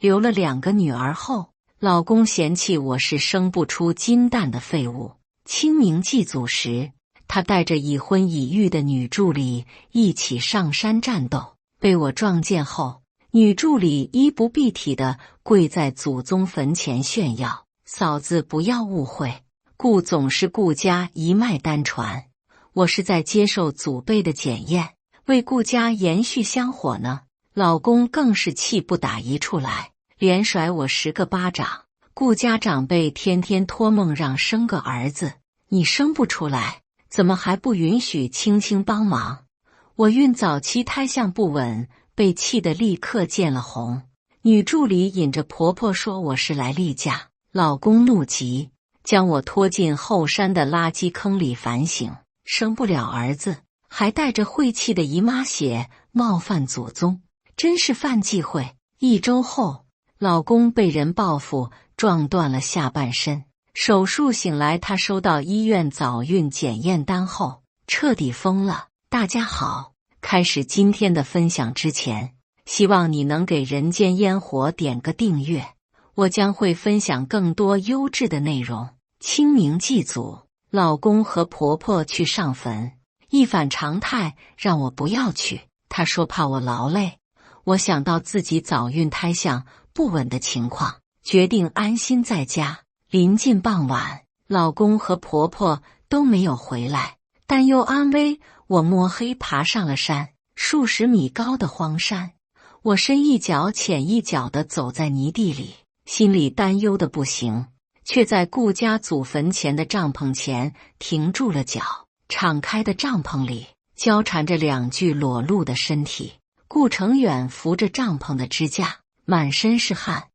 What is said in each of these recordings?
留了2个女儿后，老公嫌弃我是生不出金蛋的废物。清明祭祖时，他带着已婚已育的女助理一起上山战斗，被我撞见后，女助理衣不蔽体地跪在祖宗坟前炫耀：“嫂子不要误会，顾总是顾家一脉单传，我是在接受祖辈的检验，为顾家延续香火呢。”老公更是气不打一处来，连甩我10个巴掌。顾家长辈天天托梦让生个儿子，你生不出来，怎么还不允许青青帮忙？我孕早期胎相不稳，被气得立刻见了红。女助理引着婆婆说我是来例假，老公怒极，将我拖进后山的垃圾坑里反省，生不了儿子，还带着晦气的姨妈血冒犯祖宗，真是犯忌讳。1周后，老公被人报复，撞断了下半身。手术醒来，他收到医院早孕检验单后，彻底疯了。大家好，开始今天的分享之前，希望你能给人间烟火点个订阅，我将会分享更多优质的内容。清明祭祖，老公和婆婆去上坟，一反常态让我不要去，他说怕我劳累。我想到自己早孕胎相不稳的情况，决定安心在家。临近傍晚，老公和婆婆都没有回来，担忧安危，我摸黑爬上了山，数十米高的荒山。我深一脚浅一脚地走在泥地里，心里担忧的不行，却在顾家祖坟前的帐篷前停住了脚。敞开的帐篷里交缠着2具裸露的身体，顾成远扶着帐篷的支架，满身是汗，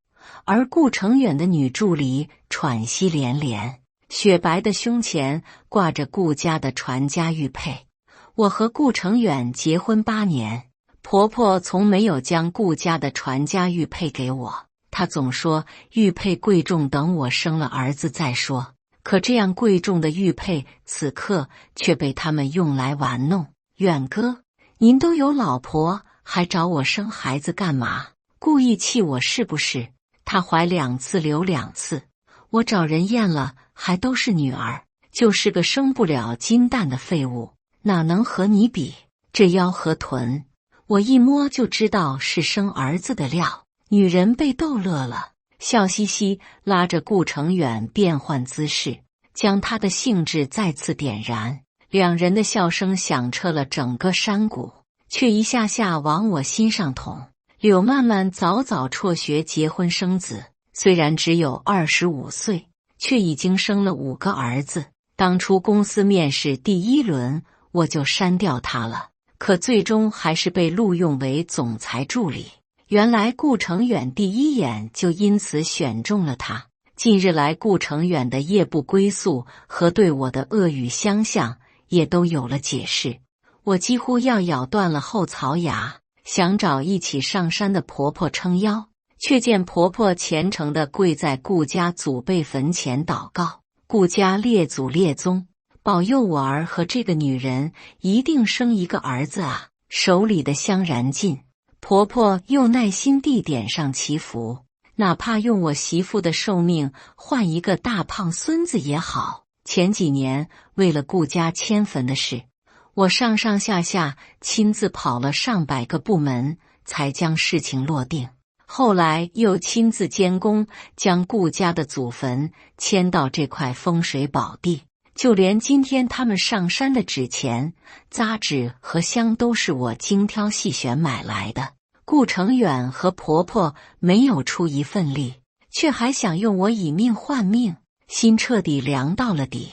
而顾成远的女助理喘息连连，雪白的胸前挂着顾家的传家玉佩。我和顾成远结婚8年，婆婆从没有将顾家的传家玉佩给我，她总说玉佩贵重，等我生了儿子再说。可这样贵重的玉佩，此刻却被他们用来玩弄。远哥，您都有老婆，还找我生孩子干嘛？故意气我是不是？她怀2次留2次，我找人验了，还都是女儿，就是个生不了金蛋的废物，哪能和你比？这腰和臀，我一摸就知道是生儿子的料。女人被逗乐了，笑嘻嘻拉着顾成远变换姿势，将他的兴致再次点燃。2人的笑声响彻了整个山谷，却一下下往我心上捅。柳曼曼早早辍学结婚生子，虽然只有25岁，却已经生了5个儿子。当初公司面试第1轮，我就删掉他了，可最终还是被录用为总裁助理。原来顾成远第1眼就因此选中了他。近日来，顾成远的夜不归宿和对我的恶语相向也都有了解释。我几乎要咬断了后槽牙，想找一起上山的婆婆撑腰，却见婆婆虔诚地跪在顾家祖辈坟前祷告，顾家列祖列宗，保佑我儿和这个女人一定生一个儿子啊！手里的香燃尽，婆婆又耐心地点上祈福，哪怕用我媳妇的寿命换一个大胖孙子也好。前几年为了顾家迁坟的事，我上上下下亲自跑了上百个部门，才将事情落定。后来又亲自监工，将顾家的祖坟迁到这块风水宝地。就连今天他们上山的纸钱、扎纸和香都是我精挑细选买来的。顾成远和婆婆没有出一份力，却还想用我以命换命，心彻底凉到了底。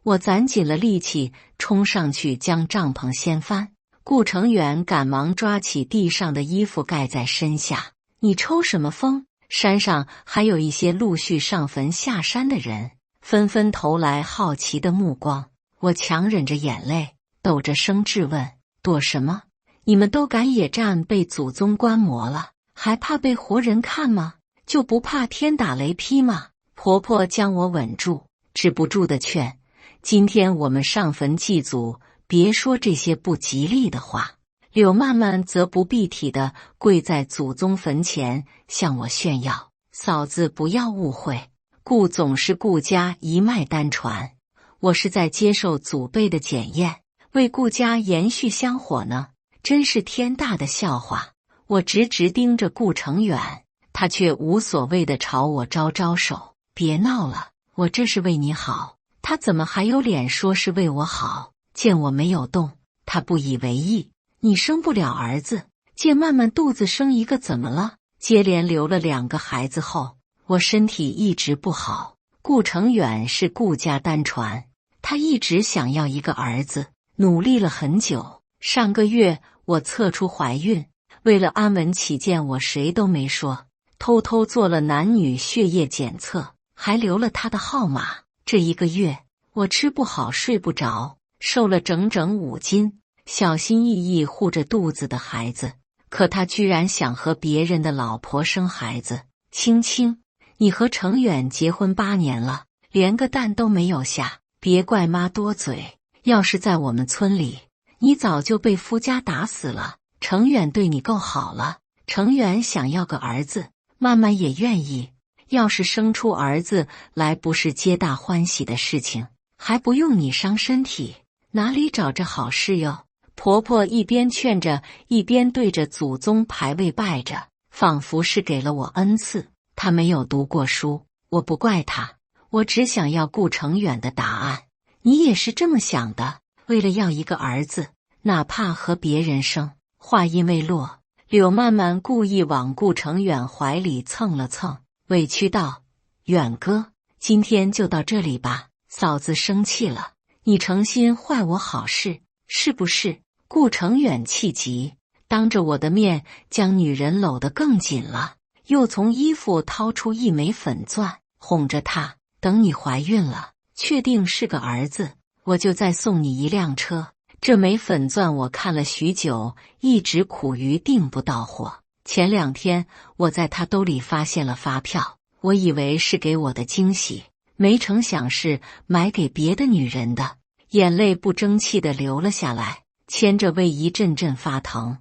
我攒紧了力气，冲上去将帐篷掀翻。顾成远赶忙抓起地上的衣服盖在身下。你抽什么风？山上还有一些陆续上坟下山的人，纷纷投来好奇的目光。我强忍着眼泪，抖着声质问：躲什么？你们都敢野战，被祖宗观摩了，还怕被活人看吗？就不怕天打雷劈吗？婆婆将我稳住，止不住的劝：今天我们上坟祭祖，别说这些不吉利的话。柳曼曼则不蔽体地跪在祖宗坟前向我炫耀：嫂子不要误会，顾总是顾家一脉单传，我是在接受祖辈的检验，为顾家延续香火呢。真是天大的笑话！我直直盯着顾成远，他却无所谓地朝我招招手：别闹了，我这是为你好。他怎么还有脸说是为我好？见我没有动，他不以为意：你生不了儿子，见曼曼肚子生一个怎么了？接连留了2个孩子后，我身体一直不好。顾成远是顾家单传，他一直想要一个儿子，努力了很久。上个月我测出怀孕，为了安稳起见，我谁都没说，偷偷做了男女血液检测，还留了他的号码。这1个月我吃不好睡不着，瘦了整整5斤，小心翼翼护着肚子的孩子，可他居然想和别人的老婆生孩子。青青，你和程远结婚8年了，连个蛋都没有下，别怪妈多嘴。要是在我们村里，你早就被夫家打死了。程远对你够好了，程远想要个儿子，曼曼也愿意。要是生出儿子来，不是皆大欢喜的事情，还不用你伤身体，哪里找这好事哟？婆婆一边劝着，一边对着祖宗牌位拜着，仿佛是给了我恩赐。她没有读过书，我不怪她，我只想要顾成远的答案。你也是这么想的？为了要一个儿子，哪怕和别人生。话音未落，柳曼曼故意往顾成远怀里蹭了蹭，委屈道：远哥，今天就到这里吧，嫂子生气了，你诚心坏我好事，是不是？顾成远气急，当着我的面将女人搂得更紧了，又从衣服掏出1枚粉钻，哄着她：等你怀孕了，确定是个儿子，我就再送你1辆车。这枚粉钻我看了许久，一直苦于订不到货。前2天我在他兜里发现了发票，我以为是给我的惊喜，没成想是买给别的女人的，眼泪不争气地流了下来，牵着胃一阵阵发疼。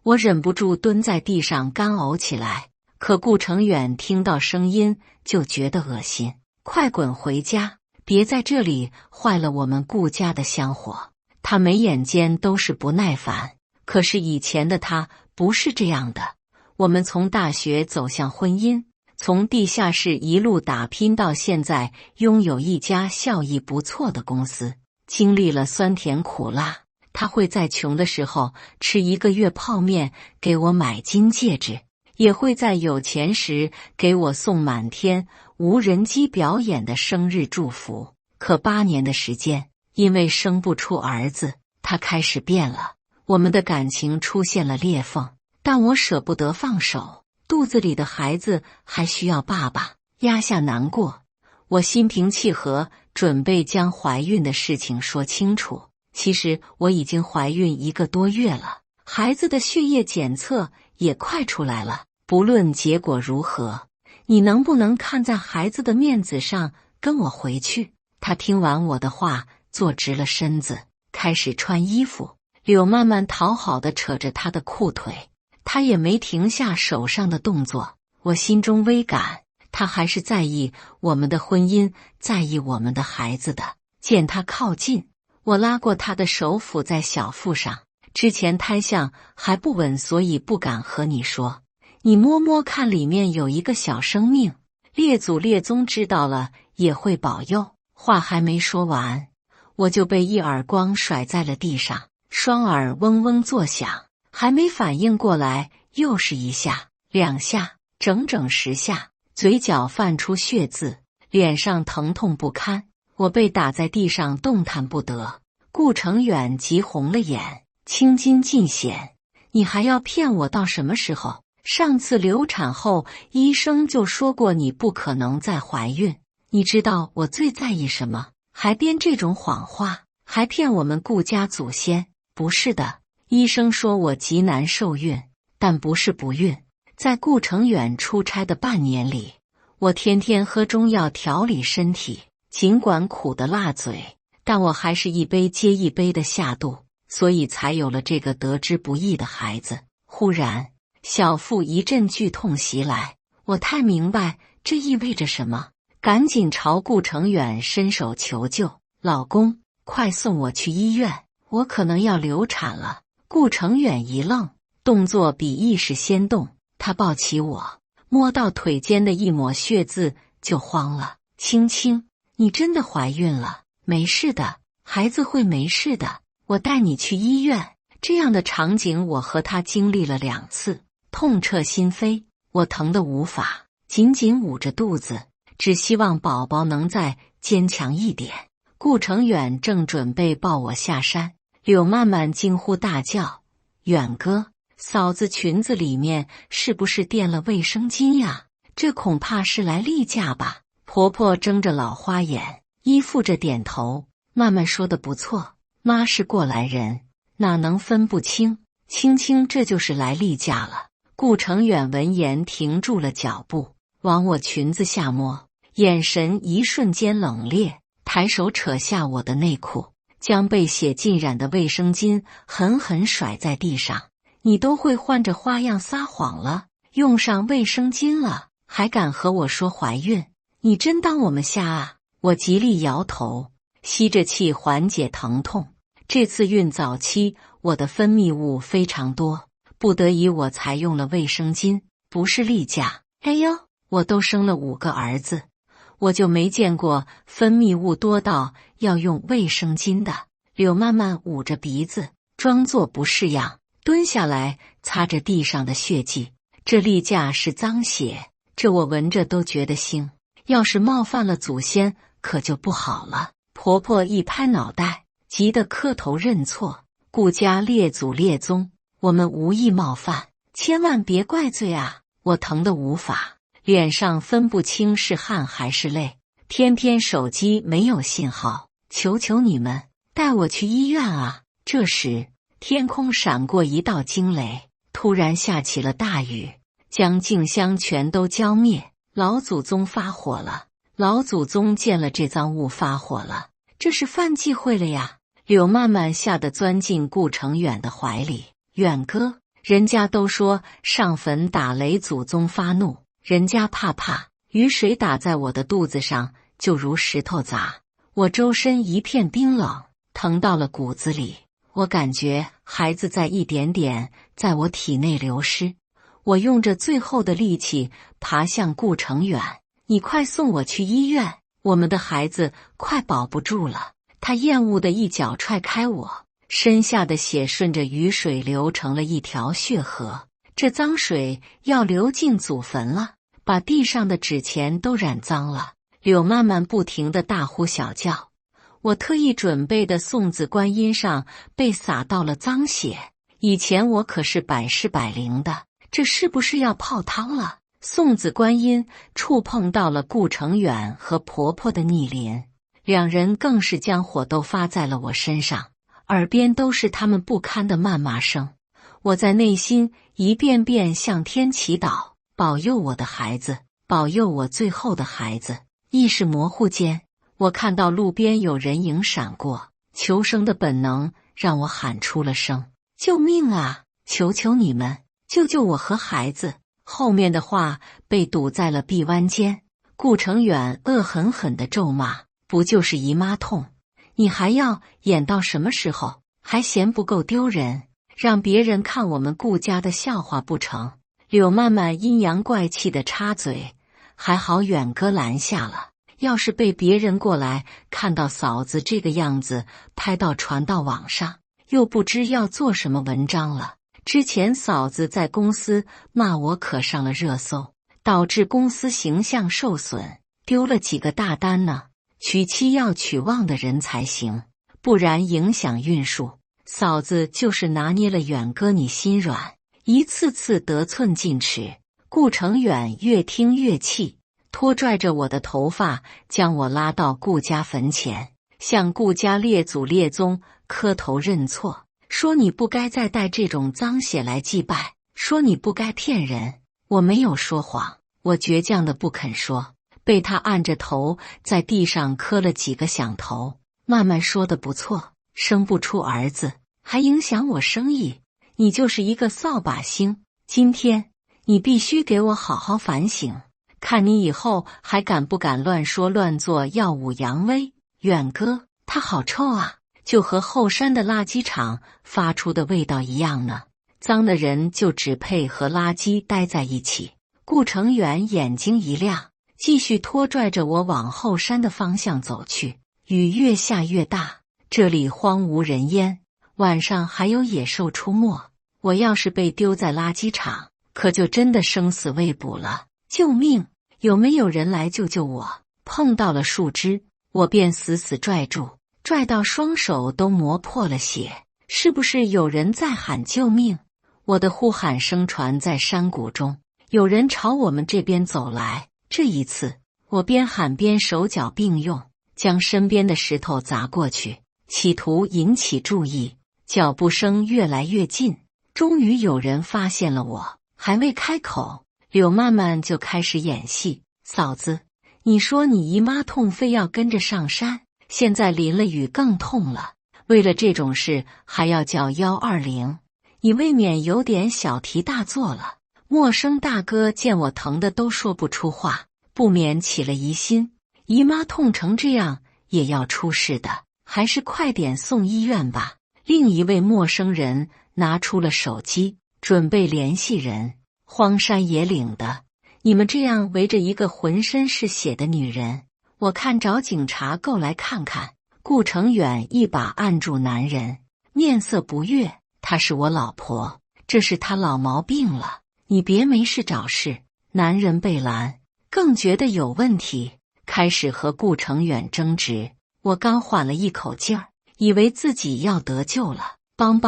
我忍不住蹲在地上干呕起来，可顾成远听到声音就觉得恶心：快滚回家，别在这里坏了我们顾家的香火。他眉眼间都是不耐烦，可是以前的他不是这样的。我们从大学走向婚姻，从地下室一路打拼到现在拥有一家效益不错的公司，经历了酸甜苦辣。他会在穷的时候吃1个月泡面给我买金戒指，也会在有钱时给我送满天无人机表演的生日祝福。可8年的时间，因为生不出儿子，他开始变了，我们的感情出现了裂缝，但我舍不得放手，肚子里的孩子还需要爸爸。压下难过，我心平气和，准备将怀孕的事情说清楚。其实我已经怀孕1个多月了，孩子的血液检测也快出来了，不论结果如何，你能不能看在孩子的面子上跟我回去？他听完我的话，坐直了身子，开始穿衣服。柳曼曼讨好地扯着他的裤腿，他也没停下手上的动作。我心中微感，他还是在意我们的婚姻，在意我们的孩子的。见他靠近，我拉过他的手，抚在小腹上。之前胎相还不稳，所以不敢和你说。你摸摸看，里面有一个小生命，列祖列宗知道了也会保佑。话还没说完，我就被一耳光甩在了地上，双耳嗡嗡作响，还没反应过来，又是1下、2下，整整10下，嘴角泛出血渍，脸上疼痛不堪。我被打在地上，动弹不得。顾成远急红了眼：青筋尽显，你还要骗我到什么时候？上次流产后，医生就说过你不可能再怀孕。你知道我最在意什么？还编这种谎话，还骗我们顾家祖先。不是的，医生说我极难受孕，但不是不孕。在顾成远出差的半年里，我天天喝中药调理身体，尽管苦得辣嘴，但我还是一杯接一杯的下肚。所以才有了这个得之不易的孩子。忽然，小腹一阵剧痛袭来，我太明白这意味着什么，赶紧朝顾成远伸手求救：“老公，快送我去医院，我可能要流产了。”顾成远一愣，动作比意识先动，他抱起我，摸到腿间的一抹血渍就慌了：“青青，你真的怀孕了？没事的，孩子会没事的，我带你去医院。”这样的场景我和他经历了2次，痛彻心扉。我疼得无法，紧紧捂着肚子，只希望宝宝能再坚强一点。顾成远正准备抱我下山，柳曼曼惊呼大叫：“远哥，嫂子裙子里面是不是垫了卫生巾呀？这恐怕是来例假吧？”婆婆睁着老花眼，依附着点头：“曼曼说的不错，妈是过来人，哪能分不清？青青这就是来例假了。”顾成远闻言停住了脚步，往我裙子下摸，眼神一瞬间冷冽，抬手扯下我的内裤，将被血浸染的卫生巾狠狠甩在地上：“你都会换着花样撒谎了，用上卫生巾了，还敢和我说怀孕？你真当我们瞎啊？”我极力摇头，吸着气缓解疼痛。这次孕早期我的分泌物非常多，不得已我才用了卫生巾，不是例假。哎呦，我都生了5个儿子，我就没见过分泌物多到要用卫生巾的。柳曼曼捂着鼻子，装作不是样，蹲下来擦着地上的血迹。这例假是脏血，这我闻着都觉得腥，要是冒犯了祖先，可就不好了。婆婆一拍脑袋，急得磕头认错：“顾家列祖列宗，我们无意冒犯，千万别怪罪啊！”我疼得无法，脸上分不清是汗还是泪，偏偏手机没有信号，求求你们带我去医院啊！这时天空闪过一道惊雷，突然下起了大雨，将静香全都浇灭。老祖宗发火了！老祖宗见了这赃物发火了，这是犯忌讳了呀！柳曼曼吓得钻进顾成远的怀里：“远哥，人家都说上坟打雷祖宗发怒，人家怕，雨水打在我的肚子上就如石头砸，我周身一片冰冷，疼到了骨子里。我感觉孩子在一点点在我体内流失。”我用着最后的力气爬向顾成远：“你快送我去医院，我们的孩子快保不住了。”他厌恶的一脚踹开我，身下的血顺着雨水流成了一条血河。这脏水要流进祖坟了，把地上的纸钱都染脏了。柳曼曼不停地大呼小叫，我特意准备的送子观音上被洒到了脏血，以前我可是百试百灵的，这是不是要泡汤了？送子观音触碰到了顾成远和婆婆的逆鳞，两人更是将火都发在了我身上，耳边都是他们不堪的谩骂声。我在内心一遍遍向天祈祷，保佑我的孩子，保佑我最后的孩子。意识模糊间，我看到路边有人影闪过，求生的本能让我喊出了声：“救命啊！求求你们，救救我和孩子！”后面的话被堵在了臂弯间。顾成远恶狠狠地咒骂：“不就是姨妈痛，你还要演到什么时候？还嫌不够丢人，让别人看我们顾家的笑话不成？”柳曼曼阴阳怪气地插嘴：“还好远哥拦下了，要是被别人过来看到嫂子这个样子，拍到传到网上，又不知要做什么文章了。之前嫂子在公司骂我，可上了热搜，导致公司形象受损，丢了几个大单呢。娶妻要娶旺的人才行，不然影响运数。嫂子就是拿捏了远哥你心软，一次次得寸进尺。”顾成远越听越气，拖拽着我的头发，将我拉到顾家坟前，向顾家列祖列宗磕头认错，说你不该再带这种脏血来祭拜，说你不该骗人。我没有说谎，我倔强的不肯说，被他按着头在地上磕了几个响头。慢慢说的不错，生不出儿子，还影响我生意，你就是一个扫把星。今天你必须给我好好反省，看你以后还敢不敢乱说乱做，耀武扬威。远哥，他好臭啊，就和后山的垃圾场发出的味道一样呢。脏的人就只配和垃圾待在一起。顾成远眼睛一亮，继续拖拽着我往后山的方向走去。雨越下越大，这里荒无人烟，晚上还有野兽出没。我要是被丢在垃圾场，可就真的生死未卜了。救命！有没有人来救救我？碰到了树枝，我便死死拽住，拽到双手都磨破了血。是不是有人在喊救命？我的呼喊声传在山谷中，有人朝我们这边走来。这一次，我边喊边手脚并用，将身边的石头砸过去，企图引起注意。脚步声越来越近，终于有人发现了我。还未开口，柳曼曼就开始演戏。嫂子，你说你姨妈痛，非要跟着上山，现在淋了雨更痛了，为了这种事还要叫120，你未免有点小题大做了。陌生大哥见我疼得都说不出话，不免起了疑心，姨妈痛成这样也要出事的，还是快点送医院吧。另一位陌生人拿出了手机，准备联系人。荒山野岭的，你们这样围着一个浑身是血的女人，我看找警察够来看看。顾成远一把按住男人，面色不悦，她是我老婆，这是她老毛病了，你别没事找事。男人被拦，更觉得有问题，开始和顾成远争执。我刚缓了一口劲儿，以为自己要得救了，帮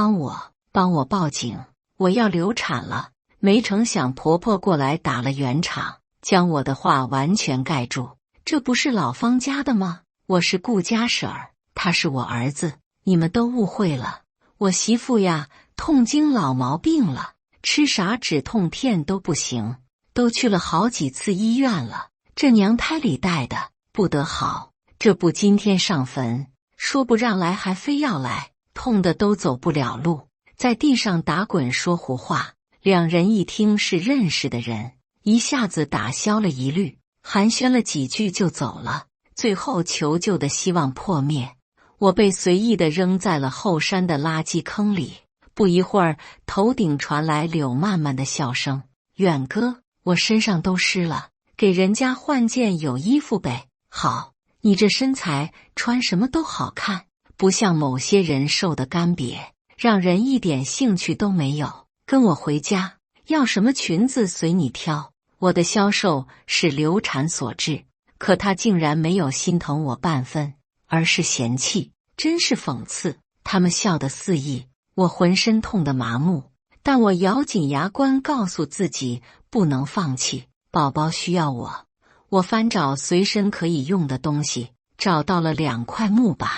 我报警，我要流产了。没成想婆婆过来打了圆场，将我的话完全盖住。这不是老方家的吗？我是顾家婶儿，他是我儿子，你们都误会了。我媳妇呀，痛经老毛病了，吃啥止痛片都不行，都去了好几次医院了。这娘胎里带的不得好，这不今天上坟，说不让来还非要来，痛得都走不了路，在地上打滚说胡话。两人一听是认识的人，一下子打消了疑虑，寒暄了几句就走了。最后求救的希望破灭，我被随意地扔在了后山的垃圾坑里。不一会儿，头顶传来柳曼曼的笑声：“远哥，我身上都湿了，给人家换件有衣服呗。”“好，你这身材穿什么都好看，不像某些人瘦得干瘪，让人一点兴趣都没有。跟我回家，要什么裙子随你挑。”我的消瘦是流产所致，可他竟然没有心疼我半分，而是嫌弃，真是讽刺。他们笑得肆意，我浑身痛得麻木，但我咬紧牙关，告诉自己不能放弃，宝宝需要我。我翻找随身可以用的东西，找到了2块木板，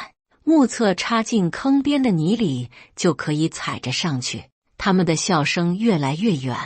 目测插进坑边的泥里就可以踩着上去。他们的笑声越来越远，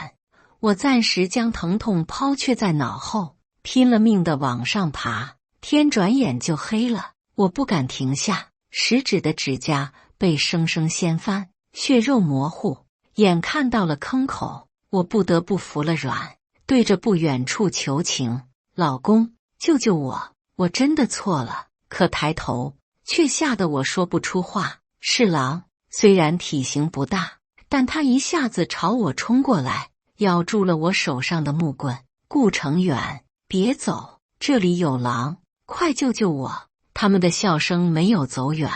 我暂时将疼痛抛却在脑后，拼了命地往上爬。天转眼就黑了，我不敢停下，食指的指甲被生生掀翻，血肉模糊。眼看到了坑口，我不得不服了软，对着不远处求情：“老公，救救我！我真的错了。”可抬头却吓得我说不出话。是狼，虽然体型不大，但他一下子朝我冲过来，咬住了我手上的木棍。“顾成远，别走，这里有狼，快救救我！”他们的笑声没有走远，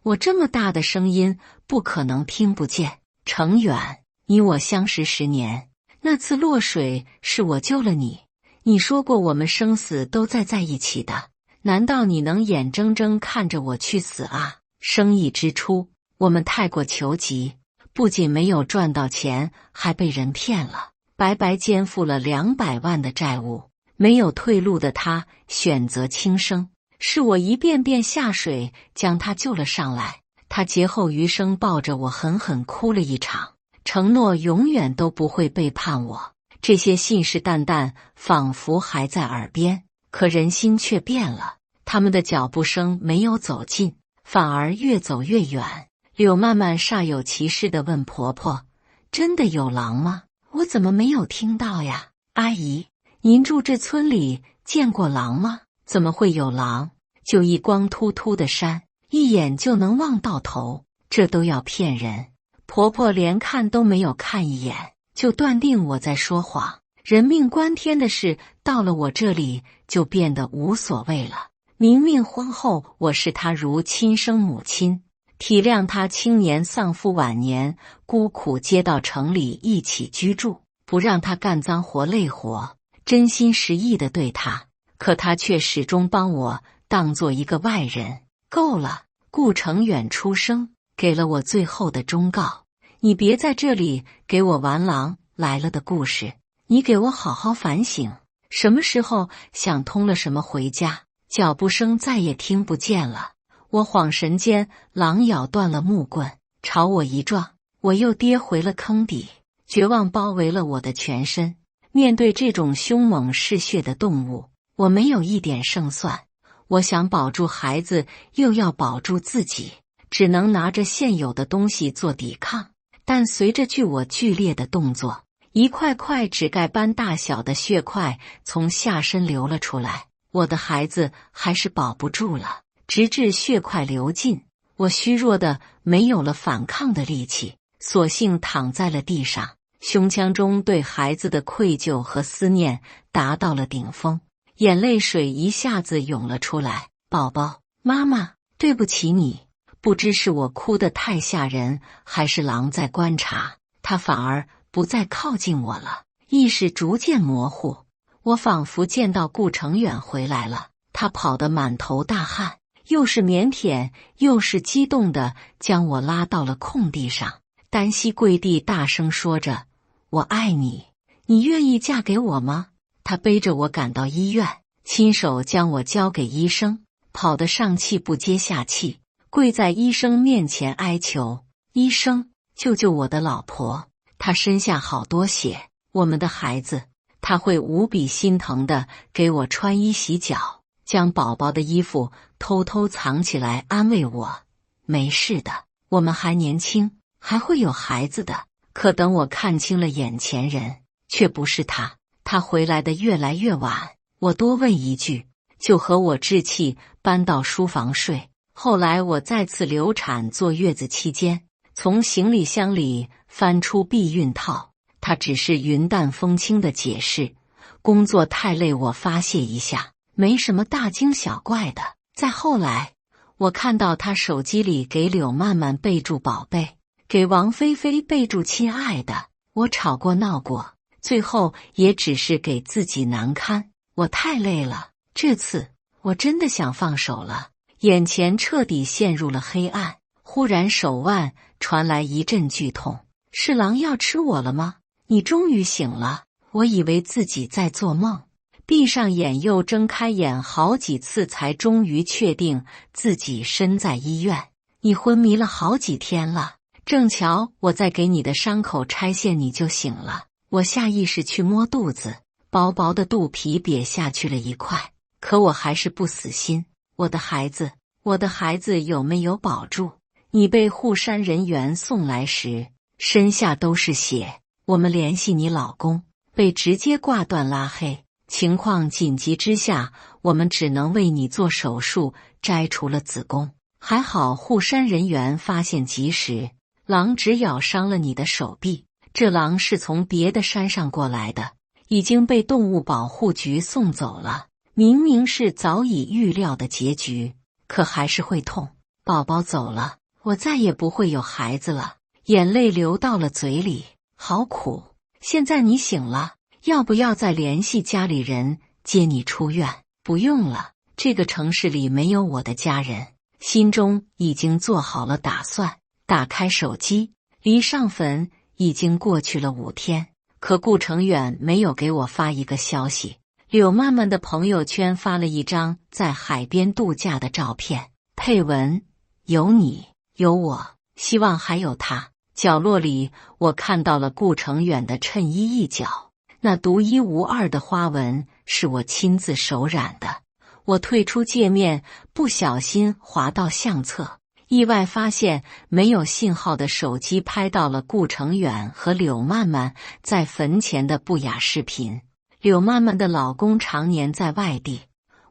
我这么大的声音不可能听不见。“成远，你我相识10年，那次落水是我救了你，你说过我们生死都在一起的，难道你能眼睁睁看着我去死啊？”生意之初，我们太过求急，不仅没有赚到钱，还被人骗了，白白肩负了200万的债务。没有退路的他选择轻生，是我一遍遍下水将他救了上来。他劫后余生抱着我狠狠哭了一场，承诺永远都不会背叛我。这些信誓旦旦仿佛还在耳边，可人心却变了。他们的脚步声没有走近，反而越走越远。柳曼曼煞有其事地问婆婆：“真的有狼吗？我怎么没有听到呀？”阿姨，您住这村里见过狼吗？怎么会有狼？就一光秃秃的山，一眼就能望到头，这都要骗人。婆婆连看都没有看一眼，就断定我在说谎。人命关天的事，到了我这里就变得无所谓了。明明婚后我视她如亲生母亲，体谅她青年丧夫晚年，孤苦接到城里一起居住，不让她干脏活累活，真心实意地对她。可她却始终帮我当做一个外人。够了！顾成远出声，给了我最后的忠告：你别在这里给我玩狼来了的故事，你给我好好反省。什么时候想通了什么回家。脚步声再也听不见了。我恍神间，狼咬断了木棍，朝我一撞，我又跌回了坑底。绝望包围了我的全身。面对这种凶猛嗜血的动物，我没有一点胜算。我想保住孩子，又要保住自己，只能拿着现有的东西做抵抗。但随着我剧烈的动作，一块块指盖般大小的血块从下身流了出来。我的孩子还是保不住了。直至血块流尽，我虚弱的没有了反抗的力气，索性躺在了地上。胸腔中对孩子的愧疚和思念达到了顶峰，眼泪水一下子涌了出来。宝宝，妈妈，对不起你。不知是我哭得太吓人，还是狼在观察，他反而不再靠近我了。意识逐渐模糊，我仿佛见到顾成远回来了。他跑得满头大汗，又是腼腆又是激动地将我拉到了空地上，单膝跪地大声说着：“我爱你，你愿意嫁给我吗？”他背着我赶到医院，亲手将我交给医生，跑得上气不接下气，跪在医生面前哀求：“医生，救救我的老婆，她身下好多血，我们的孩子。”他会无比心疼地给我穿衣洗脚，将宝宝的衣服偷偷藏起来，安慰我：“没事的，我们还年轻，还会有孩子的。”可等我看清了眼前人，却不是他。他回来的越来越晚，我多问一句，就和我置气搬到书房睡。后来我再次流产坐月子期间，从行李箱里翻出避孕套，他只是云淡风轻的解释：“工作太累，我发泄一下，没什么大惊小怪的。”再后来，我看到他手机里给柳曼曼备注宝贝，给王菲菲备注亲爱的。我吵过闹过，最后也只是给自己难堪。我太累了，这次我真的想放手了。眼前彻底陷入了黑暗，忽然手腕传来一阵剧痛。是狼要吃我了吗？你终于醒了。我以为自己在做梦，闭上眼又睁开眼，好几次才终于确定自己身在医院。你昏迷了好几天了，正巧我在给你的伤口拆线，你就醒了。我下意识去摸肚子，薄薄的肚皮瘪下去了一块，可我还是不死心。我的孩子，我的孩子有没有保住？你被护山人员送来时，身下都是血。我们联系你老公，被直接挂断拉黑。情况紧急之下，我们只能为你做手术，摘除了子宫。还好护山人员发现及时，狼只咬伤了你的手臂。这狼是从别的山上过来的，已经被动物保护局送走了。明明是早已预料的结局，可还是会痛。宝宝走了，我再也不会有孩子了。眼泪流到了嘴里，好苦。现在你醒了，要不要再联系家里人接你出院？不用了，这个城市里没有我的家人。心中已经做好了打算。打开手机，离上坟已经过去了5天，可顾成远没有给我发一个消息。柳曼曼的朋友圈发了一张在海边度假的照片，配文：有你，有我，希望还有他。角落里，我看到了顾成远的衬衣一角，那独一无二的花纹是我亲自手染的。我退出界面，不小心滑到相册，意外发现没有信号的手机拍到了顾成远和柳曼曼在坟前的不雅视频。柳曼曼的老公常年在外地，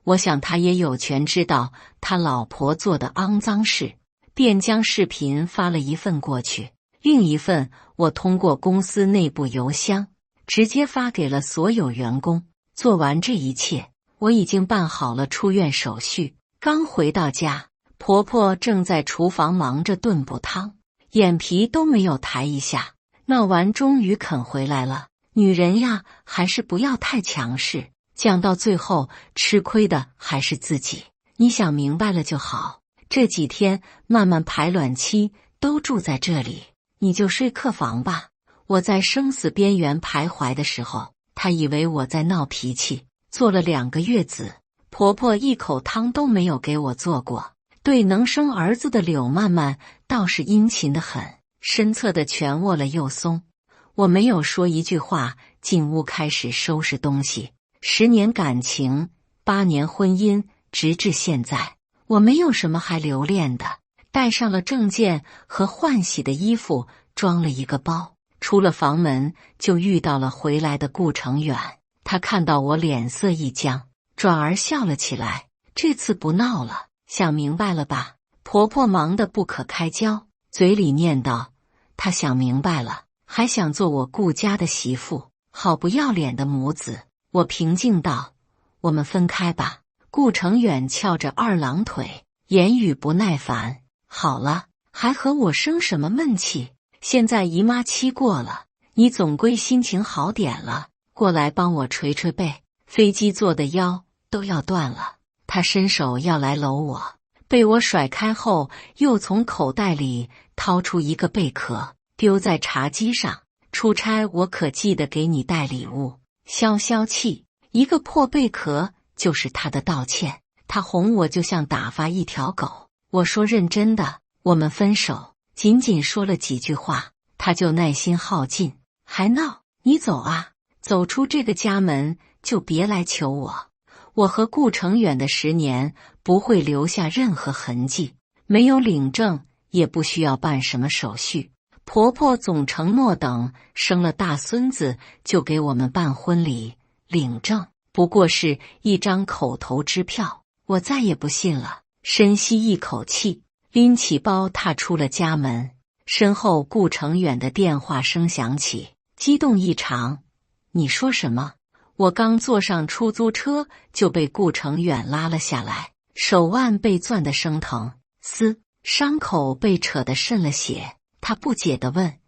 我想他也有权知道他老婆做的肮脏事，便将视频发了一份过去，另一份我通过公司内部邮箱直接发给了所有员工。做完这一切，我已经办好了出院手续，刚回到家，婆婆正在厨房忙着炖补汤，眼皮都没有抬一下。闹完终于肯回来了。女人呀，还是不要太强势，讲到最后吃亏的还是自己。你想明白了就好。这几天慢慢排卵期都住在这里，你就睡客房吧。我在生死边缘徘徊的时候，她以为我在闹脾气，做了2个月子，婆婆一口汤都没有给我做过。对能生儿子的柳曼曼倒是殷勤得很，身侧的拳握了又松。我没有说一句话，进屋开始收拾东西。10年感情，8年婚姻，直至现在，我没有什么还留恋的。带上了证件和换洗的衣服，装了一个包，出了房门就遇到了回来的顾成远。他看到我脸色一僵，转而笑了起来。这次不闹了，想明白了吧？婆婆忙得不可开交，嘴里念叨：她想明白了，还想做我顾家的媳妇，好不要脸的母子。我平静道：我们分开吧。顾成远翘着2郎腿，言语不耐烦：好了，还和我生什么闷气？现在姨妈期过了，你总归心情好点了，过来帮我捶捶背，飞机坐的腰都要断了。他伸手要来搂我，被我甩开后，又从口袋里掏出一个贝壳，丢在茶几上。出差我可记得给你带礼物，消消气。一个破贝壳就是他的道歉。他哄我就像打发一条狗。我说认真的，我们分手。仅仅说了几句话，他就耐心耗尽，还闹。你走啊，走出这个家门就别来求我。我和顾成远的10年不会留下任何痕迹，没有领证，也不需要办什么手续。婆婆总承诺等生了大孙子就给我们办婚礼，领证不过是一张口头支票。我再也不信了，深吸一口气，拎起包踏出了家门。身后顾成远的电话声响起，激动异常。你说什么？我刚坐上出租车就被顾成远拉了下来，手腕被攥得生疼，伤口被扯得渗了血。他不解地问：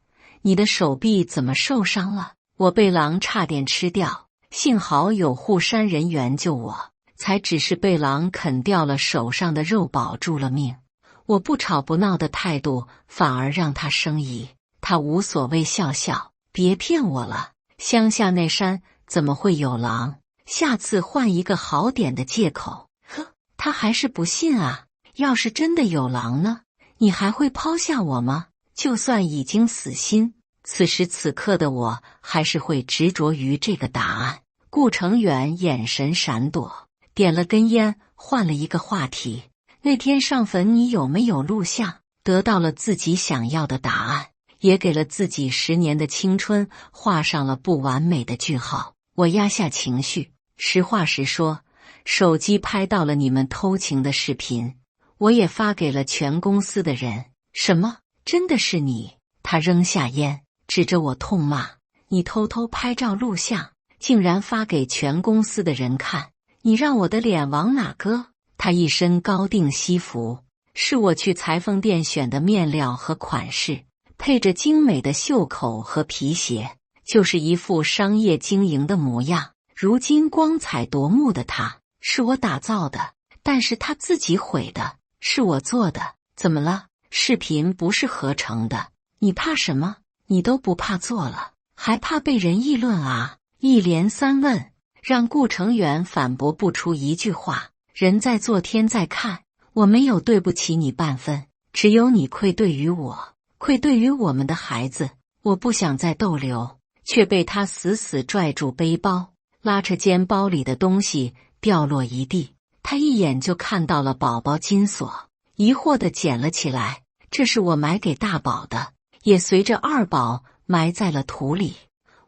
你的手臂怎么受伤了？我被狼差点吃掉，幸好有护山人员救我，才只是被狼啃掉了手上的肉，保住了命。我不吵不闹的态度反而让他生疑，他无所谓笑笑：别骗我了，乡下那山怎么会有狼？下次换一个好点的借口。呵，他还是不信啊。要是真的有狼呢？你还会抛下我吗？就算已经死心，此时此刻的我还是会执着于这个答案。顾成远眼神闪躲，点了根烟，换了一个话题。那天上坟你有没有录像？得到了自己想要的答案，也给了自己10年的青春画上了不完美的句号。我压下情绪，实话实说，手机拍到了你们偷情的视频，我也发给了全公司的人。什么？真的是你？他扔下烟，指着我痛骂：你偷偷拍照录像，竟然发给全公司的人看，你让我的脸往哪搁？他一身高定西服，是我去裁缝店选的面料和款式，配着精美的袖口和皮鞋，就是一副商业经营的模样。如今光彩夺目的他，是我打造的，但是他自己毁的，是我做的。怎么了？视频不是合成的，你怕什么？你都不怕做了，还怕被人议论啊？一连3问，让顾成远反驳不出一句话。人在做天在看，我没有对不起你半分，只有你愧对于我，愧对于我们的孩子。我不想再逗留，却被他死死拽住背包，拉扯间包里的东西掉落一地。他一眼就看到了宝宝金锁，疑惑地捡了起来。这是我买给大宝的，也随着二宝埋在了土里。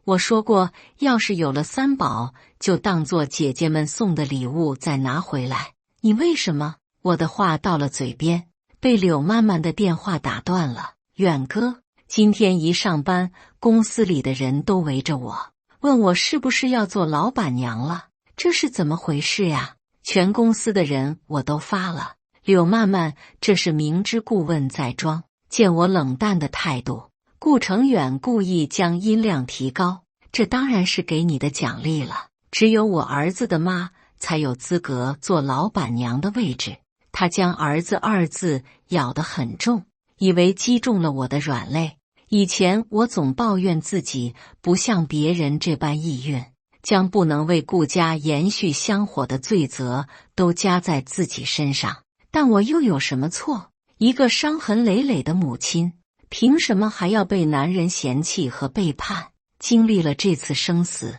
我说过，要是有了三宝，就当做姐姐们送的礼物再拿回来。你为什么？我的话到了嘴边，被柳曼曼的电话打断了。远哥，今天一上班，公司里的人都围着我，问我是不是要做老板娘了。这是怎么回事呀？全公司的人我都发了。柳曼曼这是明知故问在装。见我冷淡的态度，顾成远故意将音量提高。这当然是给你的奖励了，只有我儿子的妈才有资格做老板娘的位置。他将儿子二字咬得很重，以为击中了我的软肋。以前我总抱怨自己不像别人这般意蕴，将不能为顾家延续香火的罪责都加在自己身上。但我又有什么错？一个伤痕累累的母亲，凭什么还要被男人嫌弃和背叛？经历了这次生死，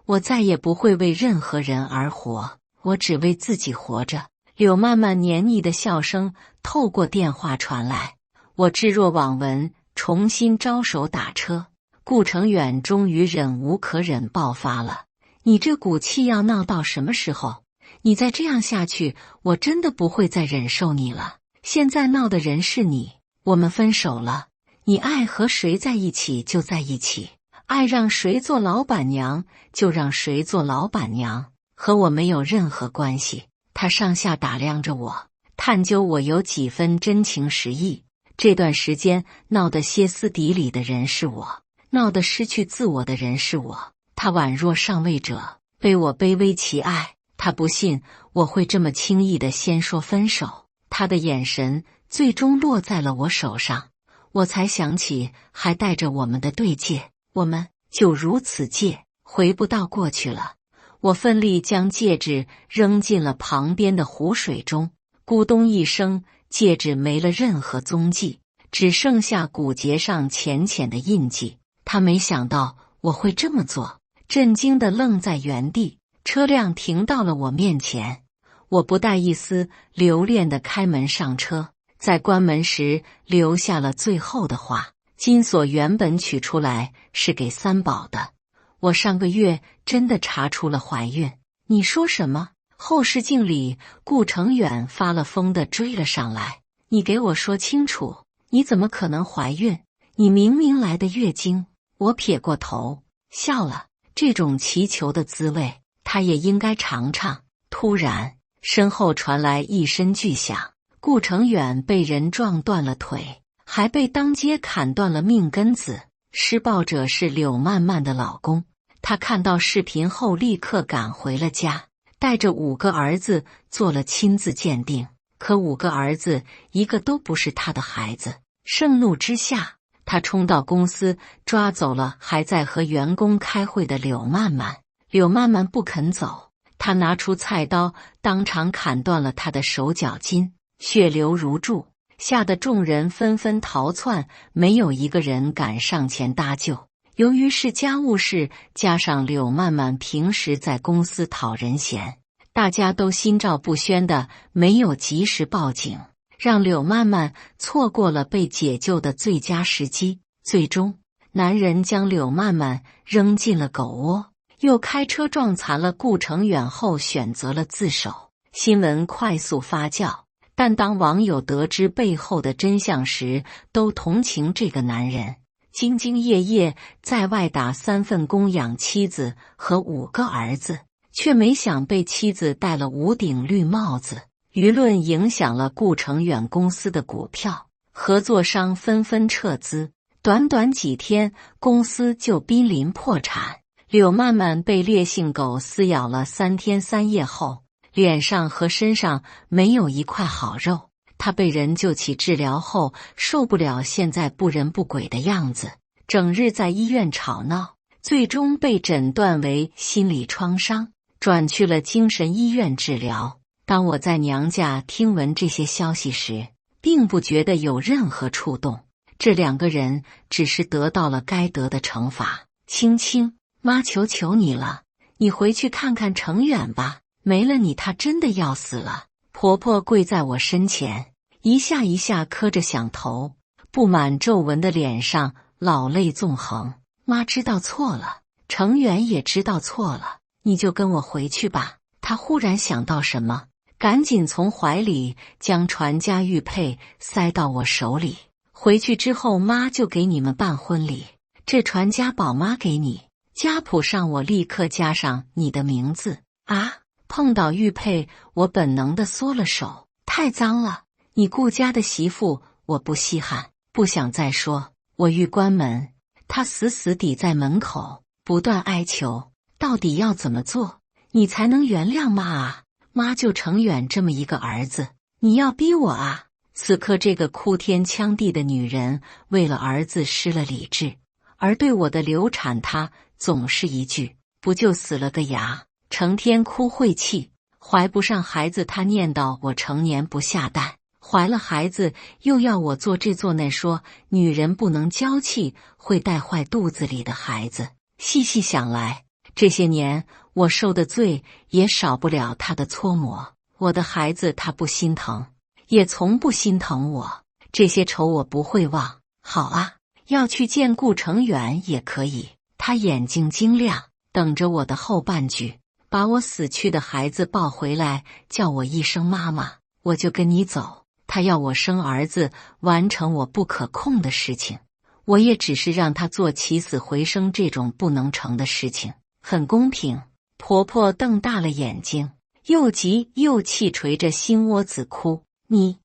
我再也不会为任何人而活，我只为自己活着。柳曼曼黏腻的笑声透过电话传来，我置若罔闻，重新招手打车。顾成远终于忍无可忍爆发了：你这股气要闹到什么时候？你再这样下去，我真的不会再忍受你了。现在闹的人是你，我们分手了，你爱和谁在一起就在一起，爱让谁做老板娘就让谁做老板娘，和我没有任何关系。他上下打量着我，探究我有几分真情实意。这段时间闹得歇斯底里的人是我，闹得失去自我的人是我。他宛若上位者，被我卑微其爱。他不信我会这么轻易地先说分手，他的眼神最终落在了我手上，我才想起还带着我们的对戒，我们就如此戒，回不到过去了。我奋力将戒指扔进了旁边的湖水中，咕咚一声，戒指没了任何踪迹，只剩下骨节上浅浅的印记。他没想到我会这么做，震惊地愣在原地。车辆停到了我面前，我不带一丝留恋地开门上车，在关门时留下了最后的话：金锁原本取出来是给三宝的，我上个月真的查出了怀孕。你说什么？后视镜里顾成远发了疯地追了上来，你给我说清楚，你怎么可能怀孕？你明明来的月经。我撇过头笑了，这种祈求的滋味他也应该尝尝。突然身后传来一声巨响，顾成远被人撞断了腿，还被当街砍断了命根子。施暴者是柳曼曼的老公，他看到视频后立刻赶回了家，带着5个儿子做了亲子鉴定，可5个儿子一个都不是他的孩子。盛怒之下，他冲到公司抓走了还在和员工开会的柳曼曼。柳曼曼不肯走，他拿出菜刀当场砍断了他的手脚筋，血流如注，吓得众人纷纷逃窜，没有一个人敢上前搭救。由于是家务事，加上柳曼曼平时在公司讨人嫌，大家都心照不宣的没有及时报警，让柳曼曼错过了被解救的最佳时机。最终，男人将柳曼曼扔进了狗窝，又开车撞残了顾成远后选择了自首。新闻快速发酵，但当网友得知背后的真相时，都同情这个男人，兢兢业业在外打3份工养妻子和5个儿子，却没想被妻子戴了无顶绿帽子。舆论影响了顾成远公司的股票，合作商纷纷撤资，短短几天，公司就濒临破产。柳曼曼被烈性狗撕咬了3天3夜后，脸上和身上没有一块好肉。她被人救起治疗后，受不了现在不人不鬼的样子，整日在医院吵闹，最终被诊断为心理创伤，转去了精神医院治疗。当我在娘家听闻这些消息时，并不觉得有任何触动。这2个人只是得到了该得的惩罚。青青，妈求求你了，你回去看看程远吧，没了你他真的要死了。婆婆跪在我身前，一下一下磕着响头，布满皱纹的脸上老泪纵横。妈知道错了，程远也知道错了，你就跟我回去吧。他忽然想到什么，赶紧从怀里将传家玉佩塞到我手里。回去之后，妈就给你们办婚礼，这传家宝妈给你，家谱上我立刻加上你的名字。啊！碰到玉佩，我本能地缩了手，太脏了。你顾家的媳妇，我不稀罕，不想再说。我欲关门，他死死抵在门口，不断哀求，到底要怎么做，你才能原谅妈啊？妈就程远这么一个儿子，你要逼我啊？此刻这个哭天抢地的女人，为了儿子失了理智，而对我的流产，她总是一句不就死了个牙，成天哭晦气。怀不上孩子，她念叨我成年不下蛋，怀了孩子又要我做这做那，说女人不能娇气，会带坏肚子里的孩子。细细想来，这些年我受的罪也少不了她的搓磨。我的孩子她不心疼，也从不心疼我，这些仇我不会忘。好啊，要去见顾程远也可以。他眼睛晶亮，等着我的后半句，把我死去的孩子抱回来，叫我一声妈妈，我就跟你走。他要我生儿子，完成我不可控的事情，我也只是让他做起死回生这种不能成的事情，很公平。婆婆瞪大了眼睛，又急又气，捶着心窝子哭。你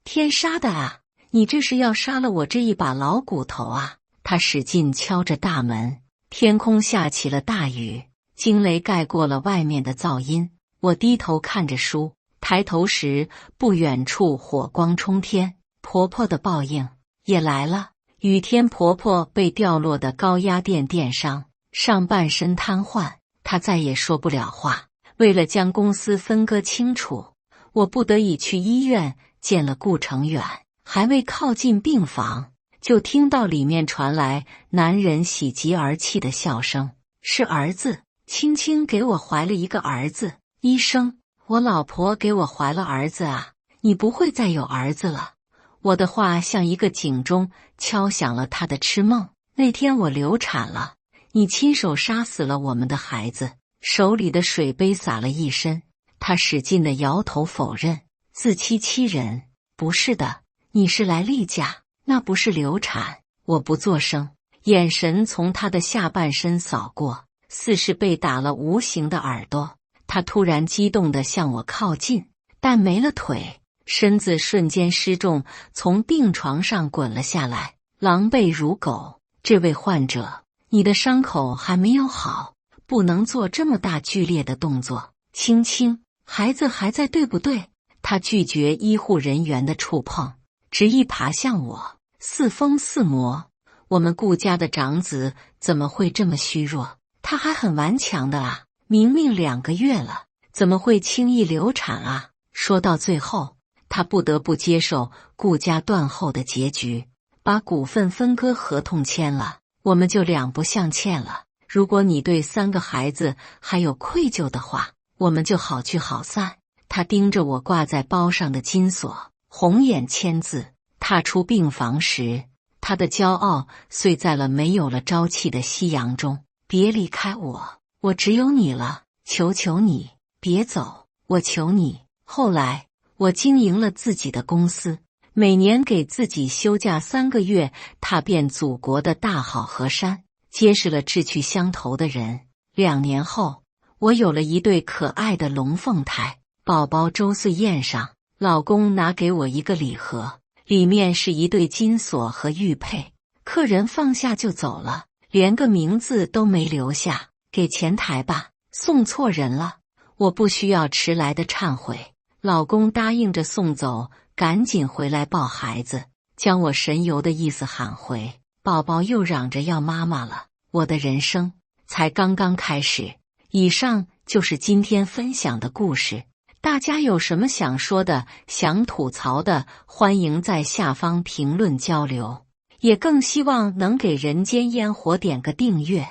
天杀的啊！你这是要杀了我这一把老骨头啊！他使劲敲着大门，天空下起了大雨，惊雷盖过了外面的噪音。我低头看着书，抬头时不远处火光冲天，婆婆的报应也来了。雨天婆婆被掉落的高压电伤，上半身瘫痪，她再也说不了话。为了将公司分割清楚，我不得已去医院见了顾程远，还未靠近病房，就听到里面传来男人喜极而泣的笑声。是儿子，青青给我怀了一个儿子。医生，我老婆给我怀了儿子啊，你不会再有儿子了。我的话像一个警钟，敲响了他的痴梦。那天我流产了，你亲手杀死了我们的孩子。手里的水杯洒了一身，他使劲地摇头否认，自欺欺人。不是的，你是来例假，那不是流产。我不作声，眼神从他的下半身扫过，似是被打了无形的耳朵。他突然激动地向我靠近，但没了腿，身子瞬间失重，从病床上滚了下来，狼狈如狗。这位患者，你的伤口还没有好，不能做这么大剧烈的动作。青青，孩子还在，对不对？他拒绝医护人员的触碰，执意爬向我，似疯似魔。我们顾家的长子怎么会这么虚弱？他还很顽强的啊，明明2个月了，怎么会轻易流产啊？说到最后，他不得不接受顾家断后的结局，把股份分割合同签了，我们就两不相欠了。如果你对3个孩子还有愧疚的话，我们就好聚好散。他盯着我挂在包上的金锁，红眼签字。踏出病房时，他的骄傲碎在了没有了朝气的夕阳中。别离开我，我只有你了，求求你别走，我求你。后来我经营了自己的公司，每年给自己休假3个月，踏遍祖国的大好河山，结识了志趣相投的人。2年后，我有了一对可爱的龙凤胎。宝宝周岁宴上，老公拿给我一个礼盒，里面是一对金锁和玉佩。客人放下就走了，连个名字都没留下。给前台吧，送错人了。我不需要迟来的忏悔。老公答应着送走，赶紧回来抱孩子，将我神游的意思喊回。宝宝又嚷着要妈妈了。我的人生才刚刚开始。以上就是今天分享的故事。大家有什么想说的、想吐槽的，欢迎在下方评论交流。也更希望能给人间烟火点个订阅，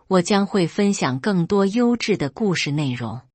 我将会分享更多优质的故事内容。